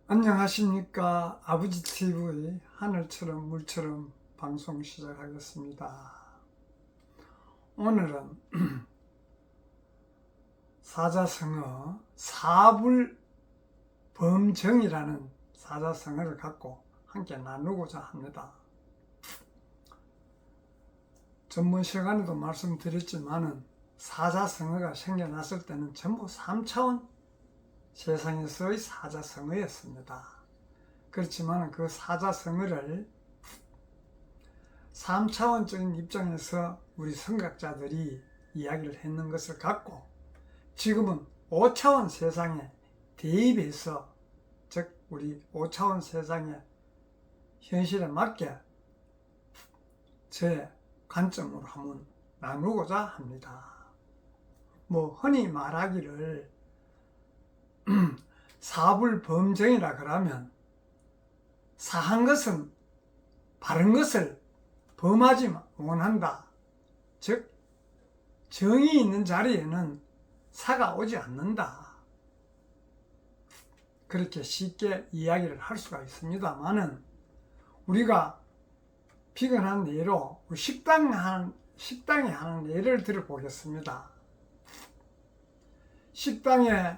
안녕하십니까. 아버지 TV 하늘처럼 물처럼 방송 시작하겠습니다. 오늘은 사자성어 사불범정이라는 사자성어를 갖고 함께 나누고자 합니다. 전번 시간에도 말씀드렸지만은 사자성어가 생겨났을 때는 전부 3차원 세상에서의 사자성어였습니다. 그렇지만 그 사자성어를 3차원적인 입장에서 우리 성각자들이 이야기를 했는 것을 갖고 지금은 5차원 세상에 대입해서, 즉 우리 5차원 세상의 현실에 맞게 제 관점으로 한번 나누고자 합니다. 흔히 말하기를 사불범정이라 그러면 사한 것은 바른 것을 범하지 못한다. 즉 정이 있는 자리에는 사가 오지 않는다. 그렇게 쉽게 이야기를 할 수가 있습니다만은 우리가 비근한 예로 식당에 하는 예를 들어보겠습니다. 식당에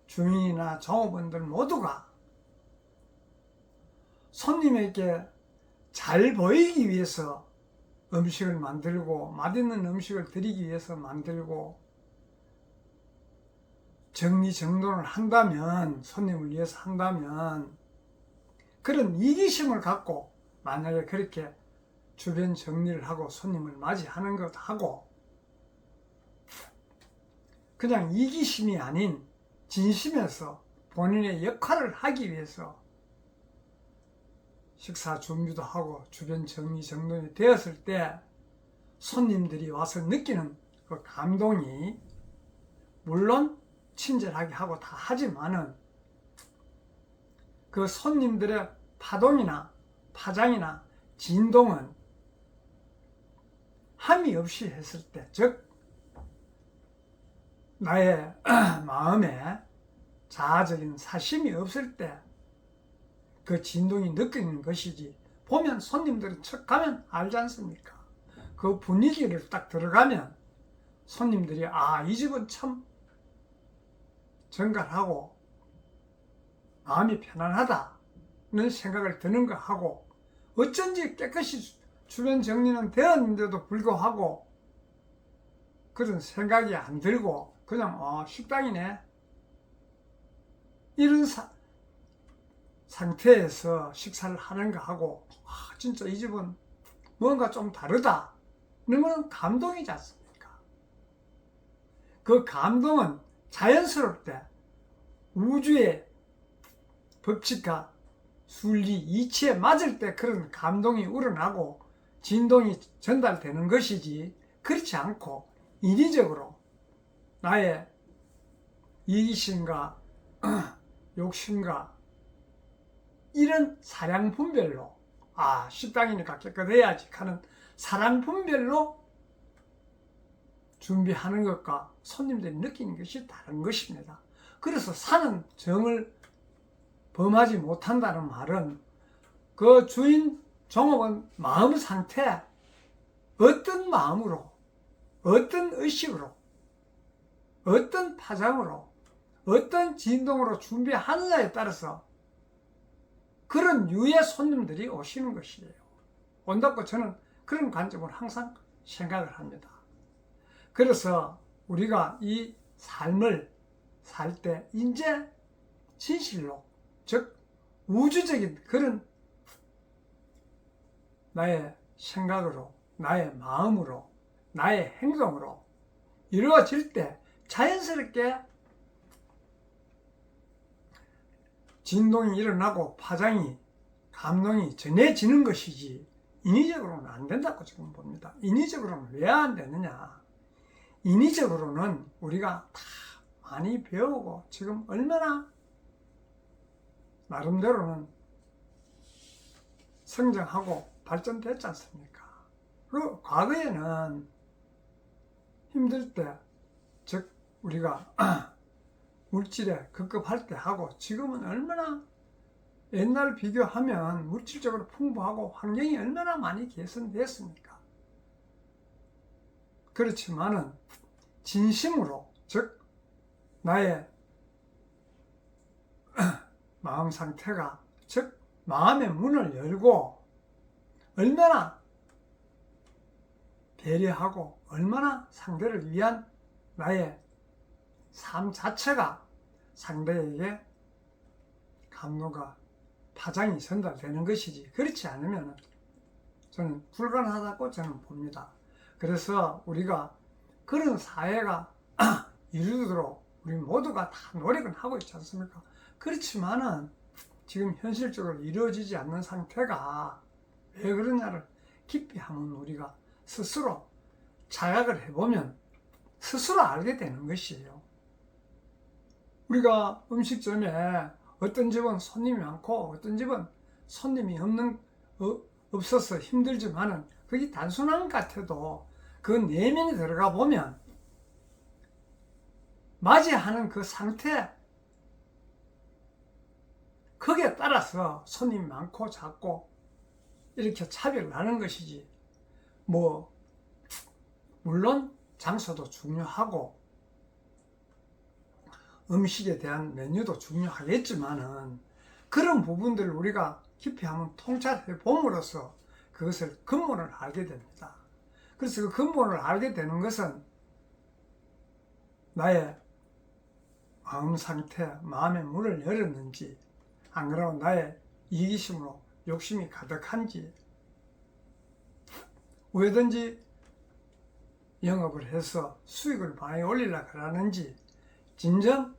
주인이나 종업원들 모두가 손님에게 잘 보이기 위해서 음식을 만들고 맛있는 음식을 드리기 위해서 만들고 정리정돈을 한다면, 손님을 위해서 한다면 그런 이기심을 갖고 만약에 그렇게 주변 정리를 하고 손님을 맞이하는 것하고 그냥 이기심이 아닌 진심에서 본인의 역할을 하기 위해서 식사 준비도 하고 주변 정리정돈이 되었을 때 손님들이 와서 느끼는 그 감동이 물론 친절하게 하고 다 하지만은 그 손님들의 파동이나 파장이나 진동은 함이 없이 했을 때, 즉 나의 마음에 자아적인 사심이 없을 때 그 진동이 느껴지는 것이지, 보면 손님들은 척 가면 알지 않습니까? 그 분위기를 딱 들어가면 손님들이 이 집은 참 정갈하고 마음이 편안하다는 생각을 드는 거 하고, 어쩐지 깨끗이 주변 정리는 되었는데도 불구하고 그런 생각이 안 들고 그냥 식당이네 이런 상태에서 식사를 하는 거 하고 진짜 이 집은 뭔가 좀 다르다 이러면 감동이지 않습니까? 그 감동은 자연스럽 때 우주의 법칙과 순리 이치에 맞을 때 그런 감동이 우러나고 진동이 전달되는 것이지, 그렇지 않고 인위적으로 나의 이기심과 욕심과 이런 사량분별로 식당이니까 깨끗해야지 하는 사량분별로 준비하는 것과 손님들이 느끼는 것이 다른 것입니다. 그래서 사는 정을 범하지 못한다는 말은 그 주인 종업원 마음 상태, 어떤 마음으로, 어떤 의식으로, 어떤 파장으로, 어떤 진동으로 준비하느냐에 따라서 그런 유의 손님들이 오시는 것이에요. 온다고 저는 그런 관점으로 항상 생각을 합니다. 그래서 우리가 이 삶을 살 때 이제 진실로, 즉 우주적인 그런 나의 생각으로, 나의 마음으로, 나의 행동으로 이루어질 때 자연스럽게 진동이 일어나고 파장이, 감동이 전해지는 것이지 인위적으로는 안 된다고 지금 봅니다. 인위적으로는 왜 안 되느냐? 인위적으로는 우리가 다 많이 배우고 지금 얼마나 나름대로는 성장하고 발전됐지 않습니까? 그 과거에는 힘들 때, 즉 우리가 물질에 급급할 때 하고 지금은 얼마나 옛날 비교하면 물질적으로 풍부하고 환경이 얼마나 많이 개선됐습니까? 그렇지만은 진심으로, 즉 나의 마음 상태가, 즉 마음의 문을 열고 얼마나 배려하고 얼마나 상대를 위한 나의 삶 자체가 상대에게 감동과 파장이 전달되는 것이지, 그렇지 않으면 저는 불가능하다고 저는 봅니다. 그래서 우리가 그런 사회가 이루도록 우리 모두가 다 노력은 하고 있지 않습니까? 그렇지만은 지금 현실적으로 이루어지지 않는 상태가 왜 그러냐를 깊이 한번 우리가 스스로 자각을 해보면 스스로 알게 되는 것이에요. 우리가 음식점에 어떤 집은 손님이 많고 어떤 집은 손님이 없어서 힘들지만은 그게 단순한 것 같아도 그 내면에 들어가 보면 맞이하는 그 상태, 거기에 따라서 손님이 많고 작고 이렇게 차별을 하는 것이지, 물론 장소도 중요하고 음식에 대한 메뉴도 중요하겠지만은 그런 부분들을 우리가 깊이 한번 통찰해 봄으로써 그것을 근본을 알게 됩니다. 그래서 그 근본을 알게 되는 것은 나의 마음 상태, 마음의 문을 열었는지, 안 그러면 나의 이기심으로 욕심이 가득한지, 왜든지 영업을 해서 수익을 많이 올리려고 하는지, 진정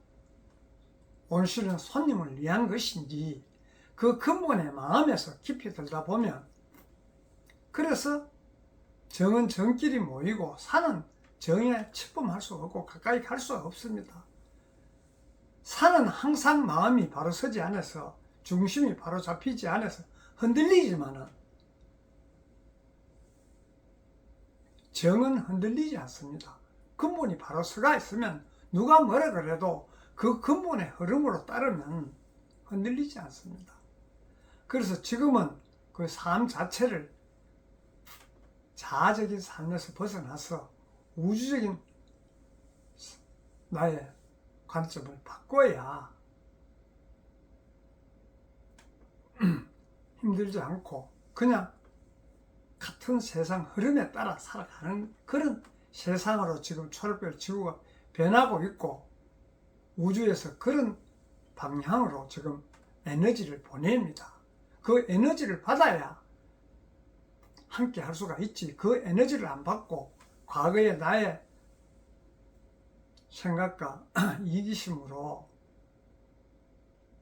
온실은 손님을 위한 것인지, 그 근본의 마음에서 깊이 들다 보면, 그래서 정은 정끼리 모이고 산은 정에 침범할 수 없고 가까이 갈 수 없습니다. 산은 항상 마음이 바로 서지 않아서, 중심이 바로 잡히지 않아서 흔들리지만은 정은 흔들리지 않습니다. 근본이 바로 서가 있으면 누가 뭐라 그래도 그 근본의 흐름으로 따르면 흔들리지 않습니다. 그래서 지금은 그 삶 자체를 자아적인 삶에서 벗어나서 우주적인 나의 관점을 바꿔야 힘들지 않고 그냥 같은 세상 흐름에 따라 살아가는 그런 세상으로 지금 초록별 지구가 변하고 있고, 우주에서 그런 방향으로 지금 에너지를 보냅니다. 그 에너지를 받아야 함께 할 수가 있지, 그 에너지를 안 받고 과거의 나의 생각과 이기심으로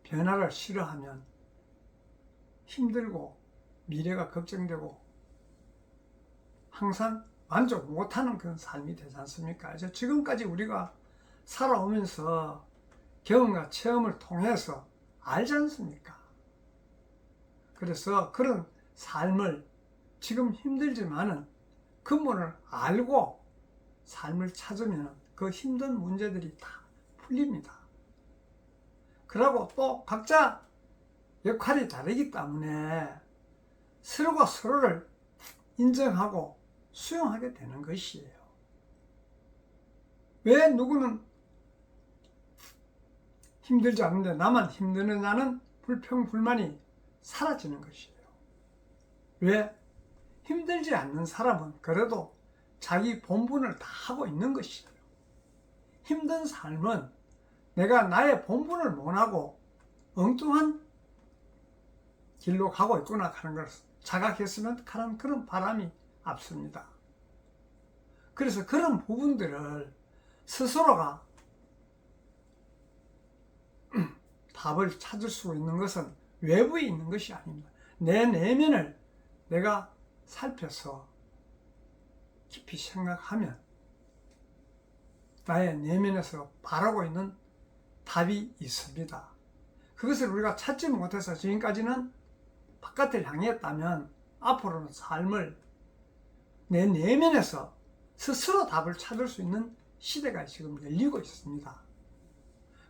변화를 싫어하면 힘들고 미래가 걱정되고 항상 만족 못하는 그런 삶이 되지 않습니까? 지금까지 우리가 살아오면서 경험과 체험을 통해서 알지 않습니까? 그래서 그런 삶을 지금 힘들지만은 근본을 알고 삶을 찾으면 그 힘든 문제들이 다 풀립니다. 그리고 또 각자 역할이 다르기 때문에 서로가 서로를 인정하고 수용하게 되는 것이에요. 왜 누구는 힘들지 않은데 나만 힘드느냐는 불평불만이 사라지는 것이에요. 왜? 힘들지 않는 사람은 그래도 자기 본분을 다 하고 있는 것이에요. 힘든 삶은 내가 나의 본분을 못하고 엉뚱한 길로 가고 있구나 하는 걸 자각했으면 하는 그런 바람이 앞섭니다. 그래서 그런 부분들을 스스로가 답을 찾을 수 있는 것은 외부에 있는 것이 아닙니다. 내 내면을 내가 살펴서 깊이 생각하면 나의 내면에서 바라고 있는 답이 있습니다. 그것을 우리가 찾지 못해서 지금까지는 바깥을 향했다면 앞으로는 삶을 내 내면에서 스스로 답을 찾을 수 있는 시대가 지금 열리고 있습니다.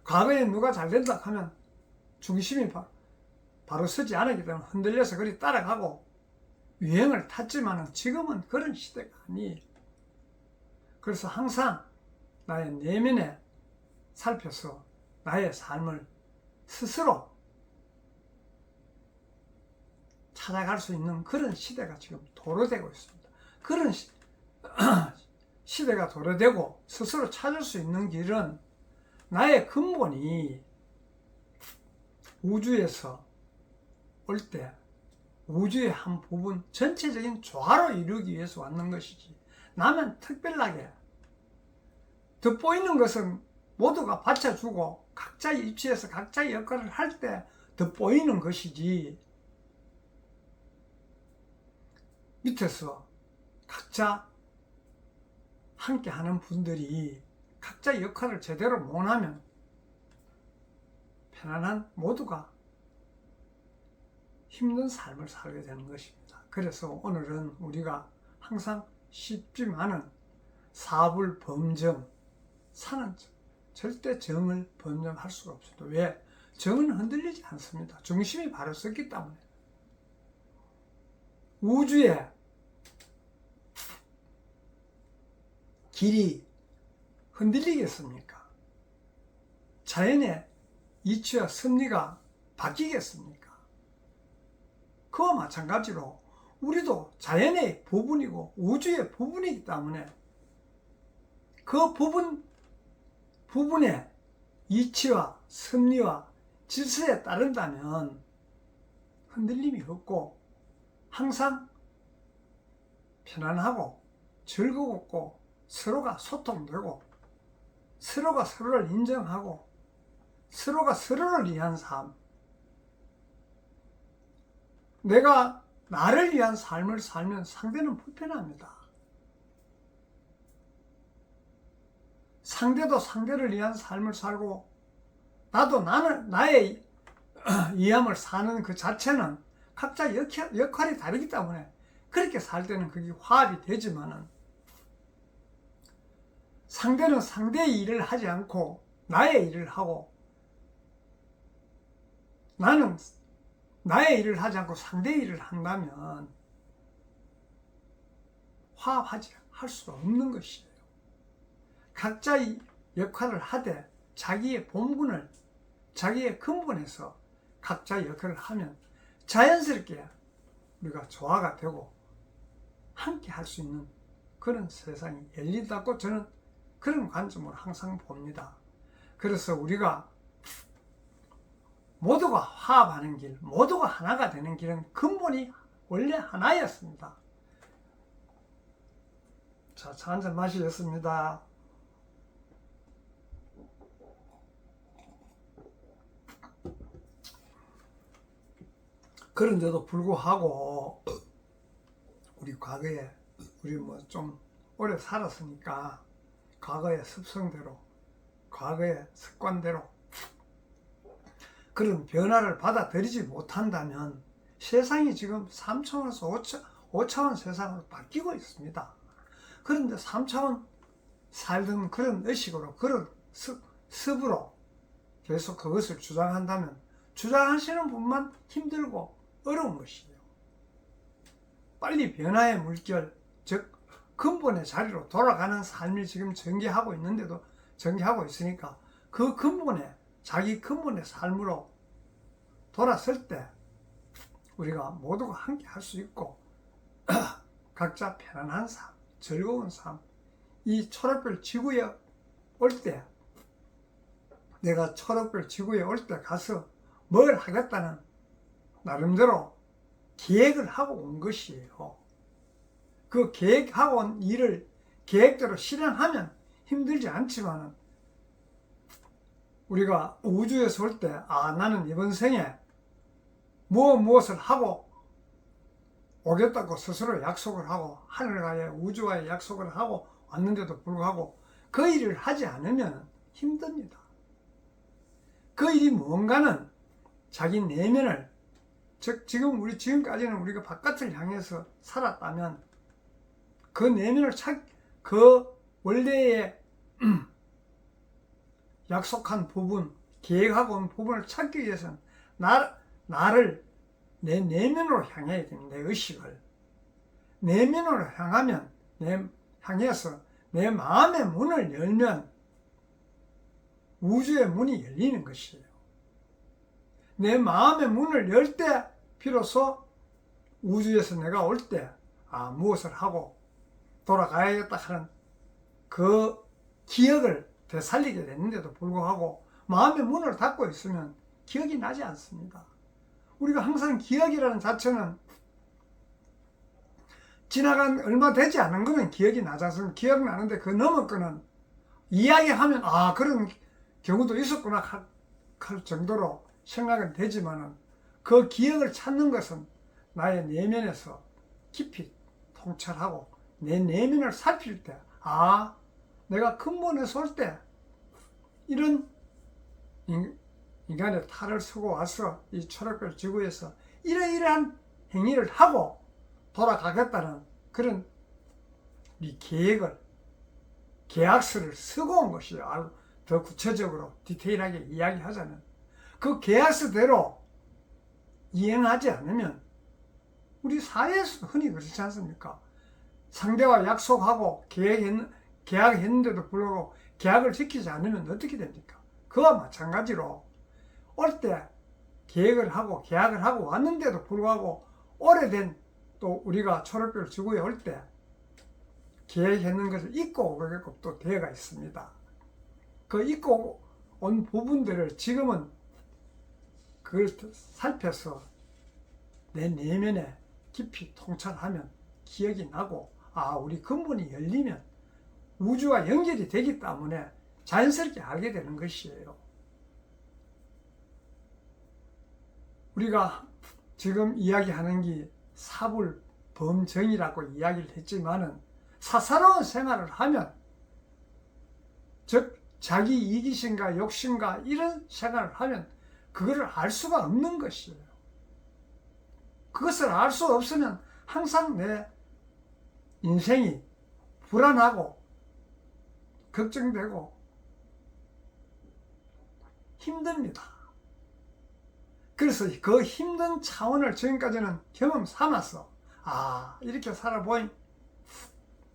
과거에 누가 잘 된다 하면 중심이 바로 서지 않았기 때문에 흔들려서 그리 따라가고 유행을 탔지만은 지금은 그런 시대가 아니에요. 그래서 항상 나의 내면에 살펴서 나의 삶을 스스로 찾아갈 수 있는 그런 시대가 지금 도래되고 있습니다. 그런 시대가 도래되고 스스로 찾을 수 있는 길은 나의 근본이 우주에서 올 때 우주의 한 부분 전체적인 조화로 이루기 위해서 왔는 것이지, 나는 특별하게 돋보이는 것은 모두가 받쳐주고 각자의 입지에서 각자의 역할을 할 때 돋보이는 것이지, 밑에서 각자 함께 하는 분들이 각자의 역할을 제대로 못하면 편안한 모두가 힘든 삶을 살게 되는 것입니다. 그래서 오늘은 우리가 항상 쉽지만은 사불범정, 사는 절대 정을 범정할 수가 없습니다. 왜? 정은 흔들리지 않습니다. 중심이 바로 섰기 때문에. 우주의 길이 흔들리겠습니까? 자연의 이치와 섭리가 바뀌겠습니까? 그와 마찬가지로 우리도 자연의 부분이고 우주의 부분이기 때문에 그 부분의 이치와 섭리와 질서에 따른다면 흔들림이 없고 항상 편안하고 즐거웠고 서로가 소통되고 서로가 서로를 인정하고 서로가 서로를 위한 삶, 내가 나를 위한 삶을 살면 상대는 불편합니다. 상대도 상대를 위한 삶을 살고 나도 나의 위함을 사는 그 자체는 각자 역할이 다르기 때문에 그렇게 살 때는 그게 화합이 되지만은, 상대는 상대의 일을 하지 않고 나의 일을 하고 나는 나의 일을 하지 않고 상대의 일을 한다면 화합하지 할 수가 없는 것이에요. 각자의 역할을 하되 자기의 본분을, 자기의 근본에서 각자의 역할을 하면 자연스럽게 우리가 조화가 되고 함께 할 수 있는 그런 세상이 열린다고 저는 그런 관점으로 항상 봅니다. 그래서 우리가 모두가 화합하는 길, 모두가 하나가 되는 길은 근본이 원래 하나였습니다. 자, 차 한잔 마시겠습니다. 그런데도 불구하고 우리 과거에 우리 뭐 좀 오래 살았으니까 과거의 습성대로, 과거의 습관대로 그런 변화를 받아들이지 못한다면 세상이 지금 3차원에서 5차원 세상으로 바뀌고 있습니다. 그런데 3차원 살던 그런 의식으로, 그런 습으로 계속 그것을 주장한다면 주장하시는 분만 힘들고 어려운 것이에요. 빨리 변화의 물결, 즉 근본의 자리로 돌아가는 삶이 지금 전개하고 있는데도, 전개하고 있으니까 그 근본에, 자기 근본의 삶으로 돌아설 때 우리가 모두가 함께 할 수 있고 각자 편안한 삶, 즐거운 삶, 이 초록별 지구에 올 때, 내가 초록별 지구에 올 때 가서 뭘 하겠다는 나름대로 계획을 하고 온 것이에요. 그 계획하고 온 일을 계획대로 실행하면 힘들지 않지만은, 우리가 우주에서 올 때, 나는 이번 생에 무엇을 하고 오겠다고 스스로 약속을 하고 하늘과의, 우주와의 약속을 하고 왔는데도 불구하고 그 일을 하지 않으면 힘듭니다. 그 일이 뭔가는 자기 내면을, 즉 지금까지는 우리가 바깥을 향해서 살았다면 그 내면을 그 원래의 약속한 부분, 계획하고 온 부분을 찾기 위해서는 나를 내 내면으로 향해야 됩니다. 내 의식을. 내면으로 향해서 내 마음의 문을 열면 우주의 문이 열리는 것이에요. 내 마음의 문을 열 때 비로소 우주에서 내가 올 때 무엇을 하고 돌아가야겠다 하는 그 기억을 되살리게 됐는데도 불구하고 마음의 문을 닫고 있으면 기억이 나지 않습니다. 우리가 항상 기억이라는 자체는 지나간 얼마 되지 않은 거는 기억이 나지 않습니까? 기억나는데 그 넘은 거는 이야기하면 그런 경우도 있었구나 할 정도로 생각은 되지만은 그 기억을 찾는 것은 나의 내면에서 깊이 통찰하고 내 내면을 살필 때 내가 근본에서 올 때 이런 인간의 탈을 쓰고 와서 이 초록별 지구에서 이러이러한 행위를 하고 돌아가겠다는 그런 이 계약서를 쓰고 온 것이요. 더 구체적으로 디테일하게 이야기하자면 그 계약서대로 이행하지 않으면 우리 사회에서 흔히 그렇지 않습니까? 상대와 약속하고 계약했는데도 불구하고 계약을 지키지 않으면 어떻게 됩니까? 그와 마찬가지로 올 때 계획을 하고 계약을 하고 왔는데도 불구하고 오래된 또 우리가 초록별 지구에 올 때 계획했는 것을 잊고 오게끔 또 되어가 있습니다. 그 잊고 온 부분들을 지금은 그걸 살펴서 내 내면에 깊이 통찰하면 기억이 나고 우리 근본이 열리면 우주와 연결이 되기 때문에 자연스럽게 알게 되는 것이에요. 우리가 지금 이야기하는 게 사불범정이라고 이야기를 했지만은 사사로운 생활을 하면 즉 자기 이기심과 욕심과 이런 생활을 하면 그거를 알 수가 없는 것이에요. 그것을 알 수 없으면 항상 내 인생이 불안하고 걱정되고 힘듭니다. 그래서 그 힘든 차원을 지금까지는 경험 삼아서 이렇게 살아보니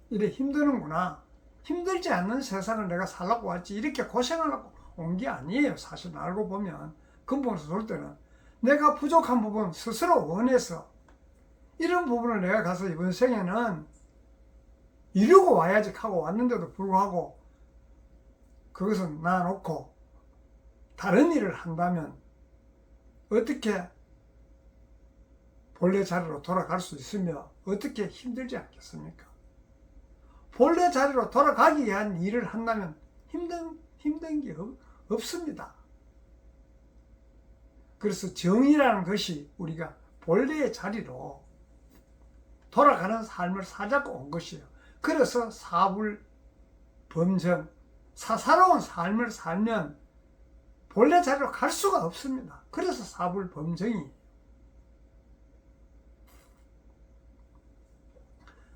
이래 힘드는구나. 힘들지 않는 세상을 내가 살라고 왔지 이렇게 고생하려고 온 게 아니에요. 사실 알고 보면 근본에서 볼 때는 내가 부족한 부분 스스로 원해서 이런 부분을 내가 가서 이번 생에는 이루고 와야지 하고 왔는데도 불구하고 그것은 놔놓고 다른 일을 한다면 어떻게 본래 자리로 돌아갈 수 있으며 어떻게 힘들지 않겠습니까? 본래 자리로 돌아가기 위한 일을 한다면 힘든 게 없습니다. 그래서 정의라는 것이 우리가 본래의 자리로 돌아가는 삶을 살자고 온 것이에요. 그래서 사불범정, 사사로운 삶을 살면 본래 자리로 갈 수가 없습니다. 그래서 사불범정이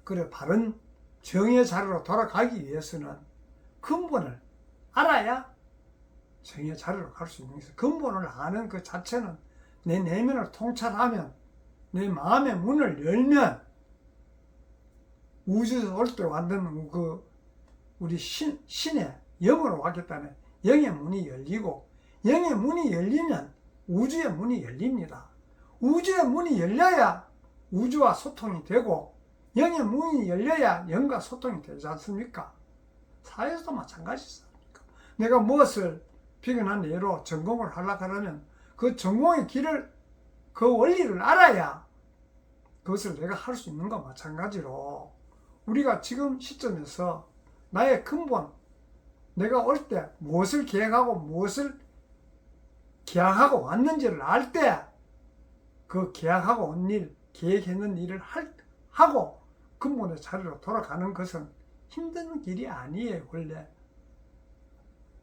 그래 바른 정의 자리로 돌아가기 위해서는 근본을 알아야 정의 자리로 갈 수 있는 것이죠. 근본을 아는 그 자체는 내 내면을 통찰하면 내 마음의 문을 열면 우주에서 올 때 왔던 그 우리 신의 영으로 왔기 때문에 영의 문이 열리고 영의 문이 열리면 우주의 문이 열립니다. 우주의 문이 열려야 우주와 소통이 되고 영의 문이 열려야 영과 소통이 되지 않습니까? 사회에서도 마찬가지입니다. 내가 무엇을 비근한 예로 전공을 하려고 하면 그 전공의 길을 그 원리를 알아야 그것을 내가 할 수 있는 것과 마찬가지로 우리가 지금 시점에서 나의 근본 내가 올 때 무엇을 계획하고 무엇을 계약하고 왔는지를 알 때 그 계약하고 온 일, 계획했는 일을 하고 근본의 자리로 돌아가는 것은 힘든 길이 아니에요. 원래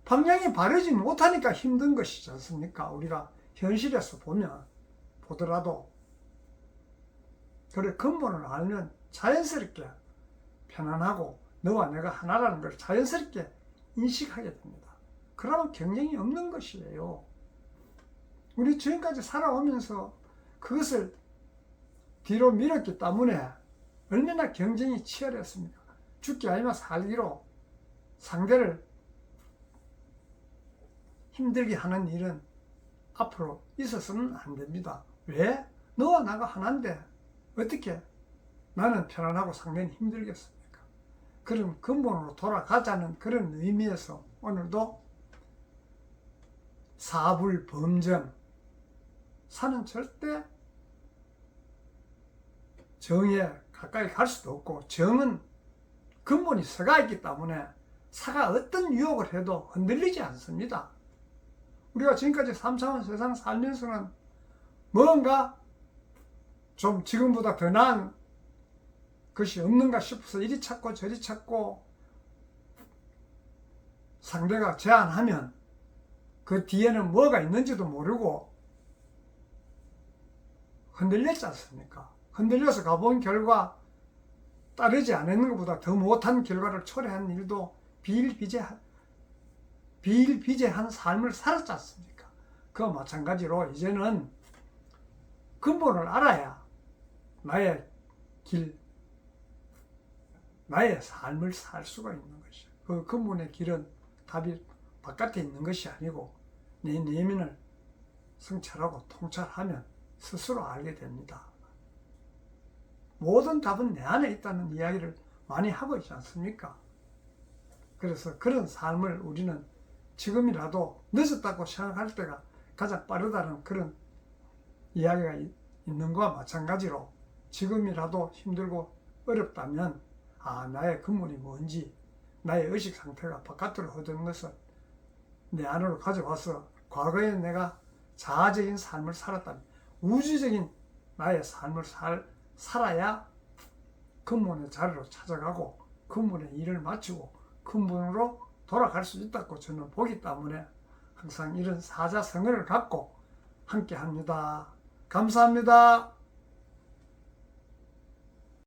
방향이 바르지 못하니까 힘든 것이지 않습니까? 우리가 현실에서 보더라도 그래 근본을 알면 자연스럽게 편안하고 너와 내가 하나라는 걸 자연스럽게 인식하게 됩니다. 그러면 경쟁이 없는 것이에요. 우리 지금까지 살아오면서 그것을 뒤로 밀었기 때문에 얼마나 경쟁이 치열했습니까? 죽기 아니면 살기로 상대를 힘들게 하는 일은 앞으로 있어서는 안 됩니다. 왜? 너와 나가 하나인데 어떻게 나는 편안하고 상대는 힘들겠습니까? 그런 근본으로 돌아가자는 그런 의미에서 오늘도 사불범정, 사는 절대 정에 가까이 갈 수도 없고, 정은 근본이 서가 있기 때문에 사가 어떤 유혹을 해도 흔들리지 않습니다. 우리가 지금까지 3차원 세상 살면서는 뭔가 좀 지금보다 더 나은 것이 없는가 싶어서 이리 찾고 저리 찾고, 상대가 제안하면 그 뒤에는 뭐가 있는지도 모르고 흔들렸지 않습니까? 흔들려서 가본 결과 따르지 않는 것보다 더 못한 결과를 초래한 일도 비일비재한 삶을 살았지 않습니까? 그와 마찬가지로 이제는 근본을 알아야 나의 길, 나의 삶을 살 수가 있는 것이죠. 그 근본의 길은 답이 바깥에 있는 것이 아니고 내 내면을 성찰하고 통찰하면 스스로 알게 됩니다. 모든 답은 내 안에 있다는 이야기를 많이 하고 있지 않습니까? 그래서 그런 삶을 우리는 지금이라도 늦었다고 생각할 때가 가장 빠르다는 그런 이야기가 있는 것과 마찬가지로 지금이라도 힘들고 어렵다면 나의 근본이 뭔지, 나의 의식 상태가 바깥으로 흐르는 것을 내 안으로 가져와서 과거에 내가 자아적인 삶을 살았다면 우주적인 나의 삶을 살아야 근본의 자리로 찾아가고 근본의 일을 마치고 근본으로 돌아갈 수 있다고 저는 보기 때문에 항상 이런 사자성어를 갖고 함께 합니다. 감사합니다.